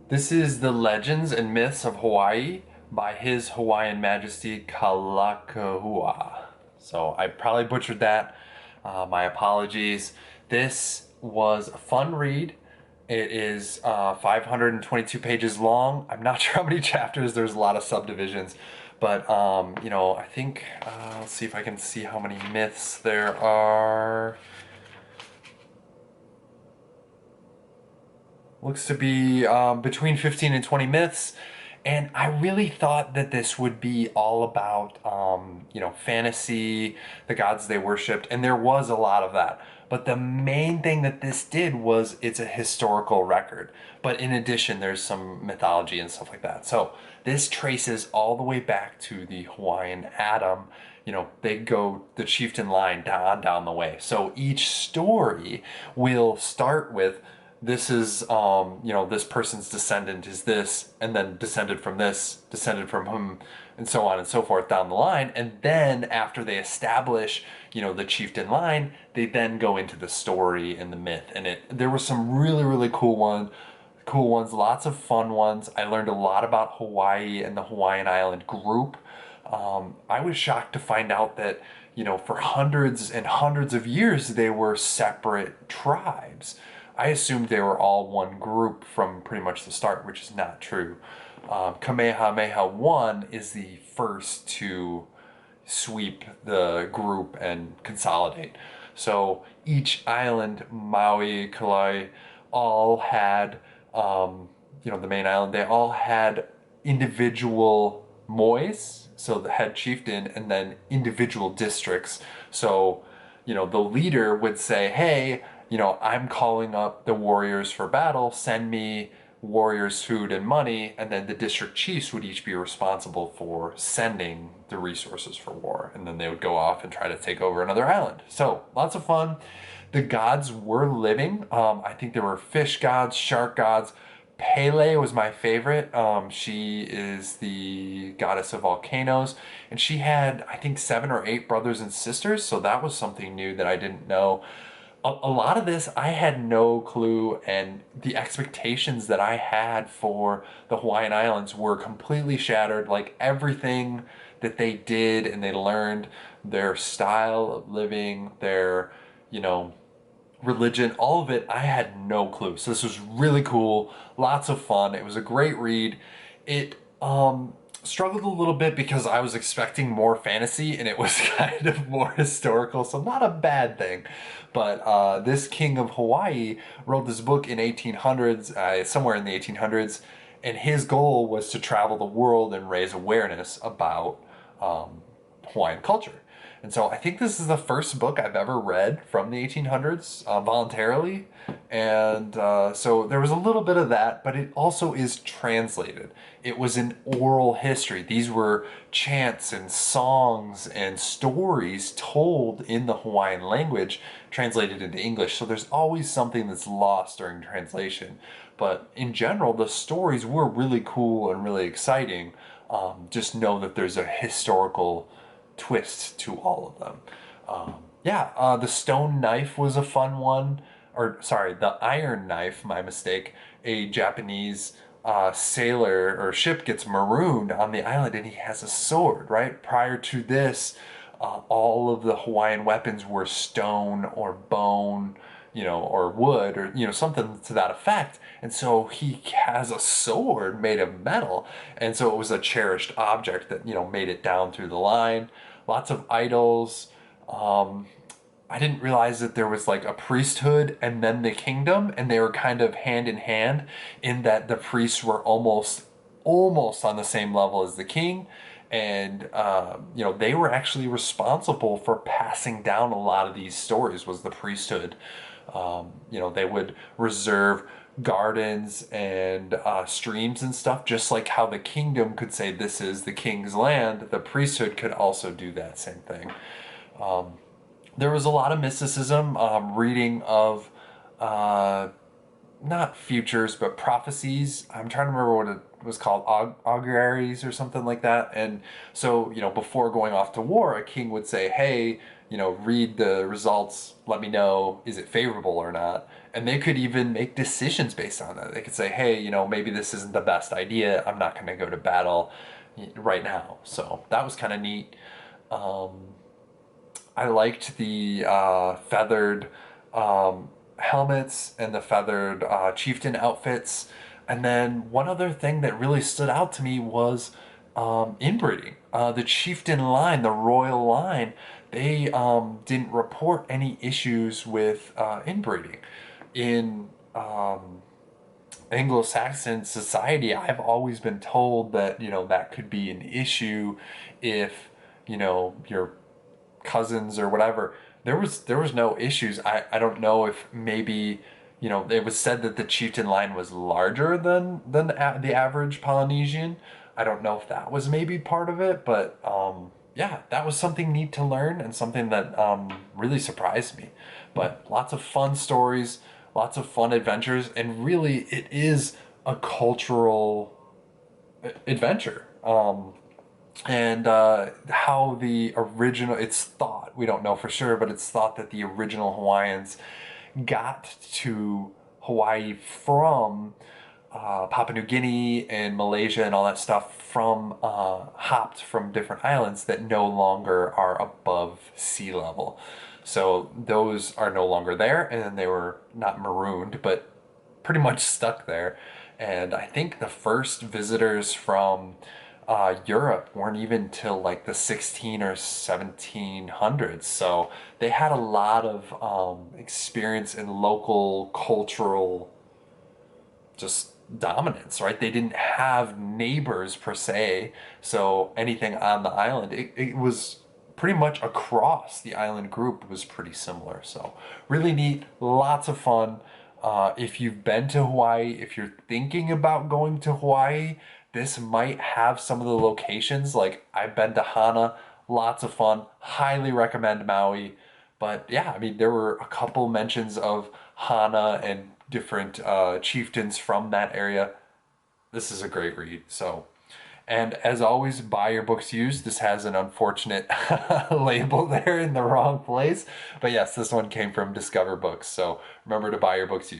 This is The Legends and Myths of Hawaii by His Hawaiian Majesty Kalakaua. So I probably butchered that. My apologies. This was a fun read. It is 522 pages long. I'm not sure how many chapters. There's a lot of subdivisions, but I think let's see if I can see how many myths there are. Looks to be between 15 and 20 myths. And I really thought that this would be all about, fantasy, the gods they worshipped, and there was a lot of that. But the main thing that this did was it's a historical record. But in addition, there's some mythology and stuff like that. So this traces all the way back to the Hawaiian Adam. They go the chieftain line down the way. So each story will start with this is this person's descendant is this, and then descended from this, descended from whom, and so on and so forth down the line. And then after they establish the chieftain line, they then go into the story and the myth. And there were some really cool ones, lots of fun ones. I learned a lot about Hawaii and the Hawaiian Island group. I was shocked to find out that for hundreds and hundreds of years they were separate tribes. I assumed they were all one group from pretty much the start, which is not true. Kamehameha 1 is the first to sweep the group and consolidate. So each island, Maui, Kauai, all had, the main island, they all had individual mois, so the head chieftain, and then individual districts. So, the leader would say, hey, I'm calling up the warriors for battle, send me warriors, food, and money, and then the district chiefs would each be responsible for sending the resources for war, and then they would go off and try to take over another island. So, lots of fun. The gods were living. I think there were fish gods, shark gods. Pele was my favorite. She is the goddess of volcanoes, and she had, I think, 7 or 8 brothers and sisters, so that was something new that I didn't know. A lot of this I had no clue, and the expectations that I had for the Hawaiian Islands were completely shattered. Like everything that they did and they learned, their style of living, their, religion, all of it, I had no clue. So this was really cool, lots of fun. It was a great read. It struggled a little bit because I was expecting more fantasy and it was kind of more historical, so not a bad thing. But this king of Hawaii wrote this book in 1800s, somewhere in the 1800s, and his goal was to travel the world and raise awareness about Hawaiian culture. And so I think this is the first book I've ever read from the 1800s voluntarily. And so there was a little bit of that, but it also is translated. It was an oral history. These were chants and songs and stories told in the Hawaiian language, translated into English. So there's always something that's lost during translation. But in general, the stories were really cool and really exciting. Just know that there's a historical twist to all of them. The stone knife was a fun one. Or, sorry, the iron knife, my mistake. A Japanese sailor or ship gets marooned on the island and he has a sword, right? Prior to this, all of the Hawaiian weapons were stone or bone, or wood, or, something to that effect. And so he has a sword made of metal. And so it was a cherished object that, made it down through the line. Lots of idols. I didn't realize that there was like a priesthood and then the kingdom, and they were kind of hand in hand in that the priests were almost on the same level as the king. And they were actually responsible for passing down a lot of these stories, was the priesthood. They would reserve gardens and streams and stuff, just like how the kingdom could say this is the king's land. The priesthood could also do that same thing. There was a lot of mysticism, reading of not futures but prophecies. I'm trying to remember what it was called, auguries or something like that. And so before going off to war, a king would say, hey, read the results, let me know, is it favorable or not? And they could even make decisions based on that. They could say, hey, maybe this isn't the best idea. I'm not going to go to battle right now. So that was kind of neat. Um, I liked the feathered helmets and the feathered chieftain outfits. And then one other thing that really stood out to me was inbreeding. The chieftain line, the royal line, they didn't report any issues with inbreeding. In Anglo-Saxon society, I've always been told that, that could be an issue if, your cousins or whatever. There was no issues. I don't know if maybe, it was said that the chieftain line was larger than the average Polynesian. I don't know if that was maybe part of it, but yeah, that was something neat to learn and something that really surprised me. But lots of fun stories, lots of fun adventures, and really it is a cultural adventure. And how the original, it's thought, we don't know for sure, but it's thought that the original Hawaiians got to Hawaii from Papua New Guinea and Malaysia and all that stuff from hopped from different islands that no longer are above sea level. So those are no longer there, and they were not marooned, but pretty much stuck there. And I think the first visitors from Europe weren't even till like the 16 or 1700s. So they had a lot of experience in local cultural just dominance, right? They didn't have neighbors per se. So anything on the island, it was pretty much across the island group was pretty similar. So really neat, lots of fun. If you've been to Hawaii, if you're thinking about going to Hawaii, this might have some of the locations. Like I've been to Hana, lots of fun. Highly recommend Maui. But yeah, I mean, there were a couple mentions of Hana and different chieftains from that area. This is a great read. So, and as always, buy your books used. This has an unfortunate label there in the wrong place. But yes, this one came from Discover Books. So remember to buy your books used.